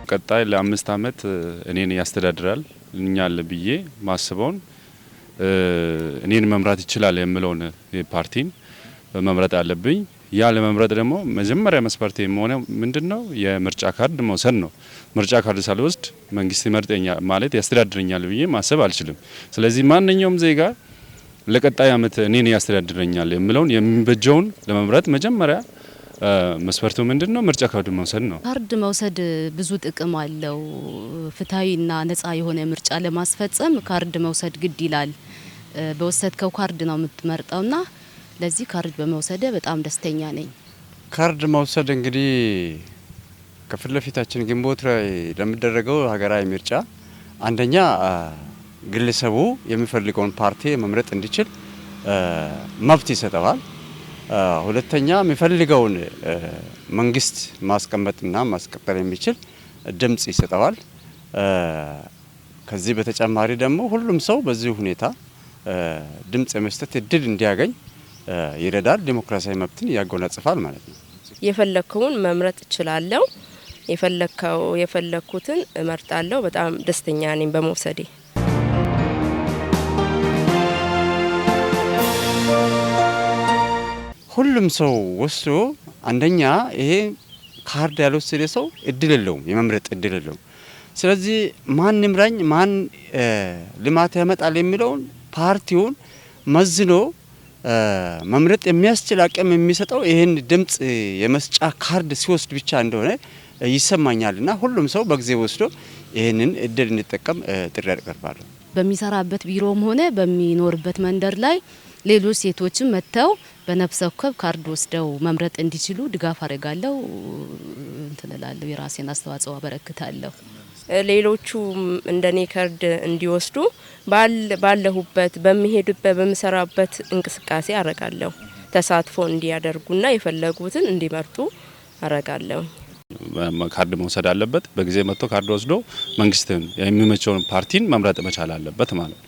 ቀጣይ ለ5 አመት እኔን ያስተዳድራል እኛል ብዬ ማስበውን እኔን መምራት ይችላል የምለውን ፓርቲን መምረጥ አለብኝ። ያ ለመምረጥ ደግሞ መጀመሪያ መስፈርት የሚሆነው ምንድነው? የምርጫ ካርድ መውሰድ ነው። ምርጫ ካርድ ሳልወስድ መንግስት ይመርጠኛል ማለት ያስተዳድረኛል ብዬ ማሰብ አልችልም። ስለዚህ ማንኛውም ዜጋ ለቀጣይ አመት እኔን ያስተዳድረኛል የምለውን የሚበጀውን ለመምረጥ መጀመሪያ መስፈርቱ ምንድነው? ምርጫ ካርድ መውሰድ ነው። ካርድ መውሰድ ብዙ ጥቅም አለው። ፍትሃዊና ነፃ የሆነ ምርጫ ለማስፈጸም ካርድ መውሰድ ግድ ይላል። በወሰድከው ካርድ ነው የምትመርጠውና ለዚህ ካርድ በመውሰድ በጣም ደስተኛ ነኝ። ካርድ መውሰድ እንግዲህ ከፊት ለፊታችን ግንቦት ላይ ለሚደረገው ሀገራዊ ምርጫ አንደኛ ግለሰቡ የሚፈልገውን ፓርቲ መምረጥ እንዲችል መብት ይሰጠዋል። ሁለተኛ የሚፈልገውን መንግስት ማስቀመጥና ማስቀጠል የሚችል ድምጽ ይሰጠዋል። ከዚህ በተጨማሪ ደግሞ ሁሉም ሰው በዚህ ሁኔታ ድምጽ የመስጠት እድል እንዲያገኝ ይረዳል። ዲሞክራሲያዊ መብትን ያጎናጽፋል ማለት ነው። የፈለኩውን መምረጥ እችላለሁ። የፈለኩትን እመርጣለሁ። በጣም ደስተኛ ነኝ በመውሰዴ። ሁሉም ሰው ወስዶ አንደኛ ይሄ ካርድ ያልወሰደ ሰው እድል የለውም፣ የመምረጥ እድል የለውም። ስለዚህ ማን ይምራኝ ማን ልማት ያመጣል የሚለውን ፓርቲውን መዝኖ መምረጥ የሚያስችል አቅም የሚሰጠው ይሄን ድምጽ የመስጫ ካርድ ሲወስድ ብቻ እንደሆነ ይሰማኛልና ሁሉም ሰው በጊዜ ወስዶ ይሄንን እድል እንዲጠቀም ጥሪ አቀርባለሁ። በሚሰራበት ቢሮም ሆነ በሚኖርበት መንደር ላይ ሌሎች ሴቶችም መጥተው በነፍስ ወከፍ ካርድ ወስደው መምረጥ እንዲችሉ ድጋፍ አደርጋለሁ። እንትላለሁ የራሴን አስተዋጽኦ አበረክታለሁ። ሌሎቹ እንደኔ ካርድ እንዲወስዱ ባለሁበት በሚሄዱበት በመሰራበት እንቅስቃሴ አረጋለሁ። ተሳትፎ እንዲያደርጉና የፈለጉትን እንዲመርጡ አረጋለሁ። ካርድ መውሰድ አለበት። በጊዜ መጥቶ ካርድ ወስዶ መንግስትን የሚመቸውን ፓርቲን መምረጥ መቻል አለበት ማለት ነው።